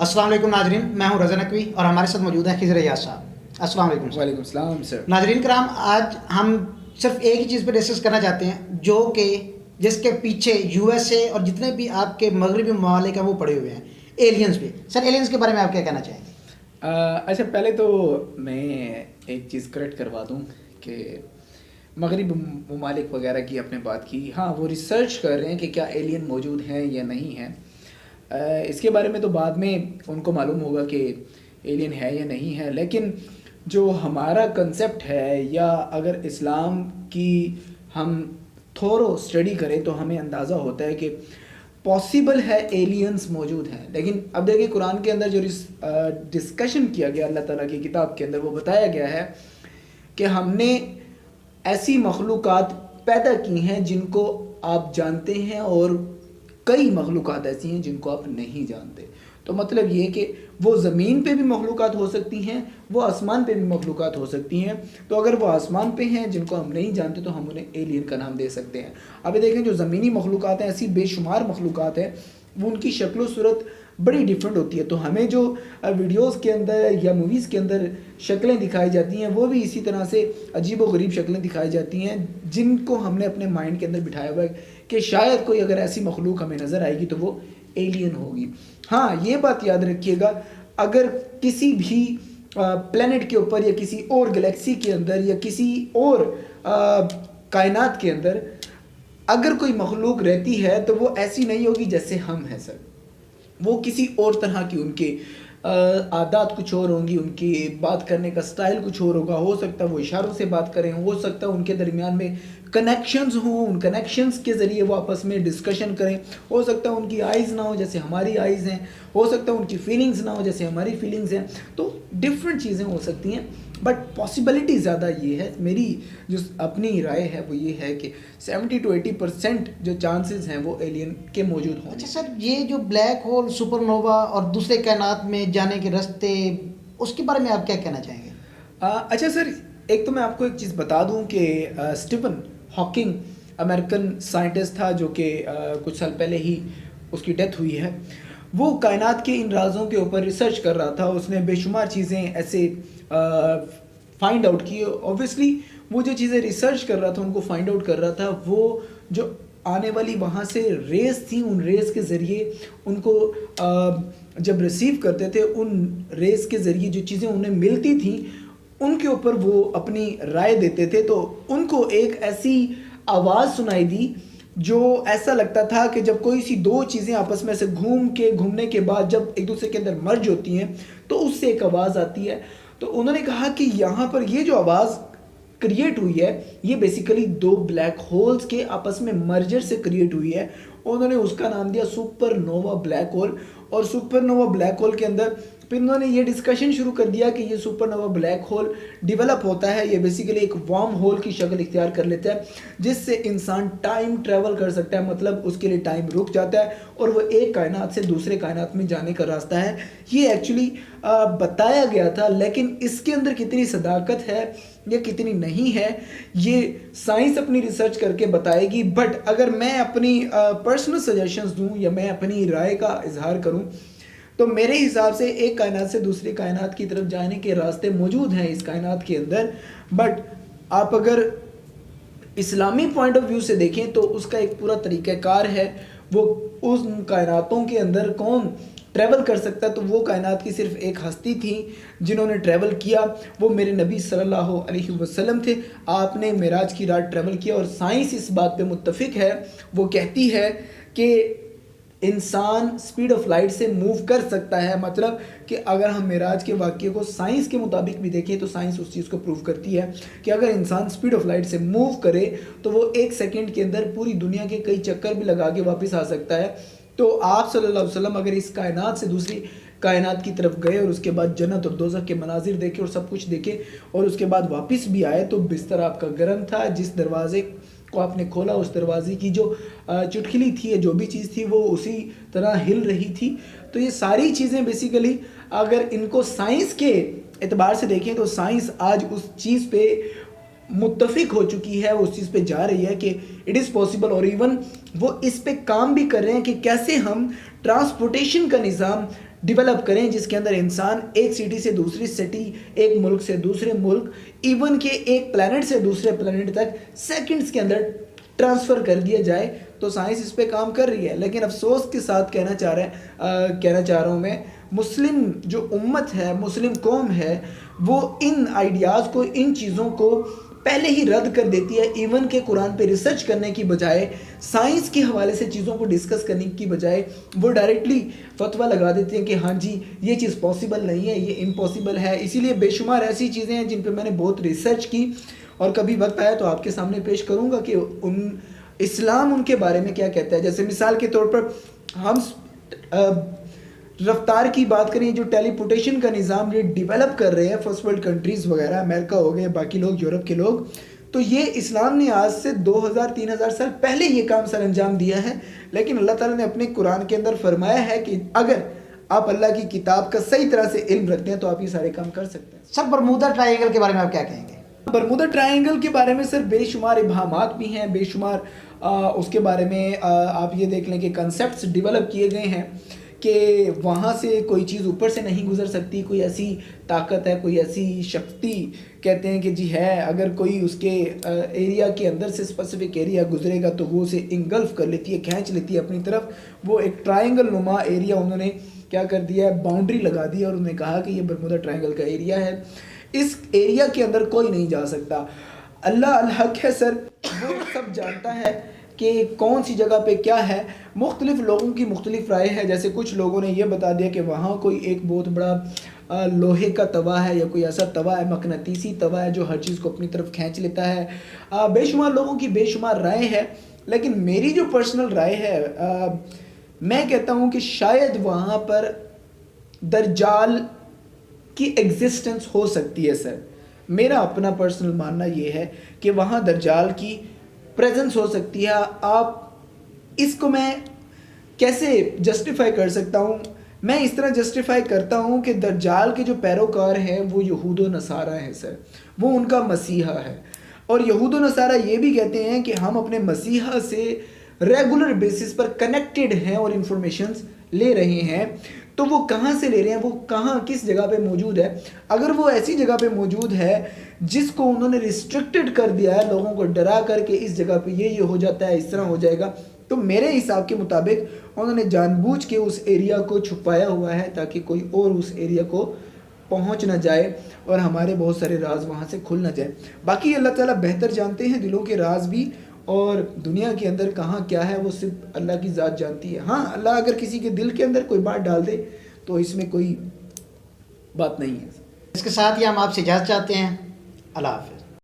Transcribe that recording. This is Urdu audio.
السلام علیکم ناظرین، میں ہوں رضا نقوی اور ہمارے ساتھ موجود ہے خضر ایاز صاحب۔ السلام علیکم سر۔ وعلیکم السلام سر۔ ناظرین کرام، آج ہم صرف ایک ہی چیز پہ ڈسکس کرنا چاہتے ہیں جو کہ جس کے پیچھے یو ایس اے اور جتنے بھی آپ کے مغربی ممالک ہیں وہ پڑے ہوئے ہیں، ایلینز پہ۔ سر ایلینز کے بارے میں آپ کیا کہنا چاہیں گے؟ اچھا، پہلے تو میں ایک چیز کریکٹ کروا دوں کہ مغربی ممالک وغیرہ کی آپ نے بات کی، ہاں وہ ریسرچ کر رہے ہیں کہ کیا ایلین موجود ہیں یا نہیں ہیں۔ اس کے بارے میں تو بعد میں ان کو معلوم ہوگا کہ ایلین ہے یا نہیں ہے، لیکن جو ہمارا کنسیپٹ ہے، یا اگر اسلام کی ہم تھورو اسٹڈی کریں تو ہمیں اندازہ ہوتا ہے کہ پاسبل ہے ایلینز موجود ہیں۔ لیکن اب دیکھیں قرآن کے اندر جو ڈسکشن کیا گیا اللہ تعالیٰ کی کتاب کے اندر، وہ بتایا گیا ہے کہ ہم نے ایسی مخلوقات پیدا کی ہیں جن کو آپ جانتے ہیں، اور کئی مخلوقات ایسی ہیں جن کو آپ نہیں جانتے۔ تو مطلب یہ کہ وہ زمین پہ بھی مخلوقات ہو سکتی ہیں، وہ آسمان پہ بھی مخلوقات ہو سکتی ہیں۔ تو اگر وہ آسمان پہ ہیں جن کو ہم نہیں جانتے تو ہم انہیں ایلین کا نام دے سکتے ہیں۔ ابھی دیکھیں جو زمینی مخلوقات ہیں، ایسی بے شمار مخلوقات ہیں، وہ ان کی شکل و صورت بڑی ڈیفرنٹ ہوتی ہے۔ تو ہمیں جو ویڈیوز کے اندر یا موویز کے اندر شکلیں دکھائی جاتی ہیں، وہ بھی اسی طرح سے عجیب و غریب شکلیں دکھائی جاتی ہیں، جن کو ہم نے اپنے مائنڈ کے اندر بٹھایا ہوا ہے کہ شاید کوئی اگر ایسی مخلوق ہمیں نظر آئے گی تو وہ ایلین ہوگی۔ ہاں یہ بات یاد رکھیے گا، اگر کسی بھی پلینٹ کے اوپر یا کسی اور گلیکسی کے اندر یا کسی اور کائنات کے اندر اگر کوئی مخلوق رہتی ہے تو وہ ایسی نہیں ہوگی جیسے ہم ہیں سر۔ وہ کسی اور طرح کی، ان کے عادات کچھ اور ہوں گی، ان کی بات کرنے کا سٹائل کچھ اور ہوگا۔ ہو سکتا ہے وہ اشاروں سے بات کریں، ہو سکتا ہے ان کے درمیان میں کنیکشنز ہوں، ان کنیکشنز کے ذریعے وہ آپس میں ڈسکشن کریں۔ ہو سکتا ہے ان کی آئیز نہ ہو جیسے ہماری آئیز ہیں، ہو سکتا ہے ان کی فیلنگز نہ ہو جیسے ہماری فیلنگز ہیں۔ تو ڈفرینٹ چیزیں ہو سکتی ہیں، بٹ پاسبلٹی زیادہ یہ ہے، میری جو اپنی رائے ہے وہ یہ ہے کہ 70 to 80% جو چانسز ہیں وہ ایلین کے موجود ہوں۔ اچھا سر، یہ جو بلیک ہول، سپر نووا اور دوسرے کائنات میں جانے کے راستے، اس کے بارے میں آپ کیا کہنا چاہیں گے؟ اچھا سر، ایک تو میں آپ کو ایک چیز بتا دوں کہ اسٹیفن ہاکنگ امریکن سائنٹسٹ تھا جو کہ کچھ سال پہلے ہی اس کی ڈیتھ ہوئی ہے۔ وہ کائنات کے ان رازوں کے اوپر ریسرچ کر رہا تھا، اس نے بے شمار چیزیں ایسے فائنڈ آؤٹ کی۔ اوبویسلی وہ جو چیزیں ریسرچ کر رہا تھا، ان کو فائنڈ آؤٹ کر رہا تھا، وہ جو آنے والی وہاں سے ریز تھیں، ان ریز کے ذریعے ان کو جب ریسیو کرتے تھے، ان ریز کے ذریعے جو چیزیں انہیں ملتی تھیں ان کے اوپر وہ اپنی رائے دیتے تھے۔ تو ان کو ایک ایسی آواز سنائی دی جو ایسا لگتا تھا کہ جب کوئی سی دو چیزیں آپس میں سے گھومنے کے بعد جب ایک دوسرے کے اندر مرج ہوتی ہیں تو اس سے ایک آواز آتی ہے۔ تو انہوں نے کہا کہ یہاں پر یہ جو آواز کریٹ ہوئی ہے، یہ بیسیکلی دو بلیک ہولز کے آپس میں مرجر سے کریٹ ہوئی ہے۔ انہوں نے اس کا نام دیا سپر نووا بلیک ہول۔ اور سپر نووا بلیک ہول کے اندر پھر انہوں نے یہ ڈسکشن شروع کر دیا کہ یہ super nova black hole develop ہوتا ہے، یہ بیسیکلی ایک وارم ہول کی شکل اختیار کر لیتا ہے، جس سے انسان ٹائم ٹریول کر سکتا ہے، مطلب اس کے لیے ٹائم رک جاتا ہے اور وہ ایک کائنات سے دوسرے کائنات میں جانے کا راستہ ہے۔ یہ ایکچولی بتایا گیا تھا، لیکن اس کے اندر کتنی صداقت ہے یا کتنی نہیں ہے یہ سائنس اپنی ریسرچ کر کے بتائے گی۔ بٹ اگر میں اپنی پرسنل سجیشنز دوں یا میں اپنی رائے کا اظہار کروں تو میرے حساب سے ایک کائنات سے دوسری کائنات کی طرف جانے کے راستے موجود ہیں اس کائنات کے اندر۔ بٹ آپ اگر اسلامی پوائنٹ آف ویو سے دیکھیں تو اس کا ایک پورا طریقہ کار ہے، وہ ان کائناتوں کے اندر کون ٹریول کر سکتا ہے۔ تو وہ کائنات کی صرف ایک ہستی تھی جنہوں نے ٹریول کیا، وہ میرے نبی صلی اللہ علیہ وسلم تھے۔ آپ نے معراج کی رات ٹریول کیا، اور سائنس اس بات پہ متفق ہے، وہ کہتی ہے کہ انسان سپیڈ آف لائٹ سے موو کر سکتا ہے۔ مطلب کہ اگر ہم معراج کے واقعے کو سائنس کے مطابق بھی دیکھیں تو سائنس اس چیز کو پروو کرتی ہے کہ اگر انسان سپیڈ آف لائٹ سے موو کرے تو وہ ایک سیکنڈ کے اندر پوری دنیا کے کئی چکر بھی لگا کے واپس آ سکتا ہے۔ تو آپ صلی اللہ علیہ وسلم اگر اس کائنات سے دوسری کائنات کی طرف گئے اور اس کے بعد جنت اور دوزخ کے مناظر دیکھے اور سب کچھ دیکھے اور اس کے بعد واپس بھی آئے تو بستر آپ کا گرم تھا، جس دروازے کو آپ نے کھولا اس دروازے کی جو چٹکلی تھی یا جو بھی چیز تھی وہ اسی طرح ہل رہی تھی۔ تو یہ ساری چیزیں بیسیکلی اگر ان کو سائنس کے اعتبار سے دیکھیں تو سائنس آج اس چیز پہ متفق ہو چکی ہے، اس چیز پہ جا رہی ہے کہ اٹ از پاسبل، اور ایون وہ اس پہ کام بھی کر رہے ہیں کہ کیسے ہم ٹرانسپورٹیشن کا نظام ڈیولپ کریں جس کے اندر انسان ایک سٹی سے دوسری سٹی، ایک ملک سے دوسرے ملک، ایون کہ ایک پلانٹ سے دوسرے پلانٹ تک سیکنڈز کے اندر ٹرانسفر کر دیا جائے، تو سائنس اس پہ کام کر رہی ہے. لیکن افسوس کے ساتھ کہنا چاہ رہا ہوں میں، مسلم جو امت ہے، مسلم قوم ہے، وہ ان آئیڈیاز کو، ان چیزوں کو پہلے ہی رد کر دیتی ہے. ایون کہ قرآن پہ ریسرچ کرنے کی بجائے، سائنس کے حوالے سے چیزوں کو ڈسکس کرنے کی بجائے، وہ ڈائریکٹلی فتویٰ لگا دیتے ہیں کہ ہاں جی یہ چیز پاسبل نہیں ہے، یہ امپاسبل ہے. اسی لیے بے شمار ایسی چیزیں ہیں جن پہ میں نے بہت ریسرچ کی، اور کبھی وقت آیا تو آپ کے سامنے پیش کروں گا کہ اسلام ان کے بارے میں کیا کہتا ہے. جیسے مثال کے طور پر ہم رفتار کی بات کریں، جو ٹیلی پورٹیشن کا نظام یہ ڈیولپ کر رہے ہیں فرسٹ ورلڈ کنٹریز وغیرہ، امریکہ ہو گئے، باقی لوگ، یورپ کے لوگ، تو یہ اسلام نے آج سے 2000-3000 سال پہلے یہ کام سر انجام دیا ہے. لیکن اللہ تعالیٰ نے اپنے قرآن کے اندر فرمایا ہے کہ اگر آپ اللہ کی کتاب کا صحیح طرح سے علم رکھتے ہیں تو آپ یہ سارے کام کر سکتے ہیں. سر برمودا ٹرائینگل کے بارے میں آپ کیا کہیں گے؟ برمودا ٹرائینگل کے بارے میں سر بے شمار ابہامات بھی ہیں، بے شمار اس کے بارے میں آپ یہ دیکھ لیں کہ کنسیپٹس ڈیولپ کیے گئے ہیں کہ وہاں سے کوئی چیز اوپر سے نہیں گزر سکتی، کوئی ایسی طاقت ہے، کوئی ایسی شکتی کہتے ہیں کہ جی ہے، اگر کوئی اس کے ایریا کے اندر سے اسپیسیفک ایریا گزرے گا تو وہ اسے انگلف کر لیتی ہے، کھینچ لیتی ہے اپنی طرف. وہ ایک ٹرائنگل نما ایریا انہوں نے کیا کر دیا ہے، باؤنڈری لگا دی ہے، اور انہوں نے کہا کہ یہ برمودا ٹرائنگل کا ایریا ہے، اس ایریا کے اندر کوئی نہیں جا سکتا. اللہ الحق ہے سر، وہ سب جانتا ہے کہ کون سی جگہ پہ کیا ہے. مختلف لوگوں کی مختلف رائے ہے. جیسے کچھ لوگوں نے یہ بتا دیا کہ وہاں کوئی ایک بہت بڑا لوہے کا توا ہے، یا کوئی ایسا توا ہے، مقناطیسی توا ہے جو ہر چیز کو اپنی طرف کھینچ لیتا ہے. بے شمار لوگوں کی بے شمار رائے ہے. لیکن میری جو پرسنل رائے ہے، میں کہتا ہوں کہ شاید وہاں پر دجال کی ایگزسٹنس ہو سکتی ہے سر. میرا اپنا پرسنل ماننا یہ ہے کہ وہاں دجال کی پریزنس ہو سکتی ہے. آپ اس کو میں کیسے جسٹیفائی کر سکتا ہوں؟ میں اس طرح جسٹیفائی کرتا ہوں کہ دجال کے جو پیروکار ہیں وہ یہود و نصارہ ہیں سر، وہ ان کا مسیحا ہے. اور یہود و نصارہ یہ بھی کہتے ہیں کہ ہم اپنے مسیحا سے ریگولر بیسس پر کنیکٹڈ ہیں اور انفارمیشنز لے رہے ہیں. تو وہ کہاں سے لے رہے ہیں، وہ کہاں کس جگہ پہ موجود ہے؟ اگر وہ ایسی جگہ پہ موجود ہے جس کو انہوں نے ریسٹرکٹڈ کر دیا ہے، لوگوں کو ڈرا کر کے اس جگہ پہ یہ ہو جاتا ہے، اس طرح ہو جائے گا، تو میرے حساب کے مطابق انہوں نے جان بوجھ کے اس ایریا کو چھپایا ہوا ہے تاکہ کوئی اور اس ایریا کو پہنچ نہ جائے اور ہمارے بہت سارے راز وہاں سے کھل نہ جائے. باقی اللہ تعالیٰ بہتر جانتے ہیں دلوں کے راز بھی، اور دنیا کے اندر کہاں کیا ہے وہ صرف اللہ کی ذات جانتی ہے. ہاں، اللہ اگر کسی کے دل کے اندر کوئی بات ڈال دے تو اس میں کوئی بات نہیں ہے. اس کے ساتھ ہی ہم آپ سے اجازت چاہتے ہیں. اللہ حافظ.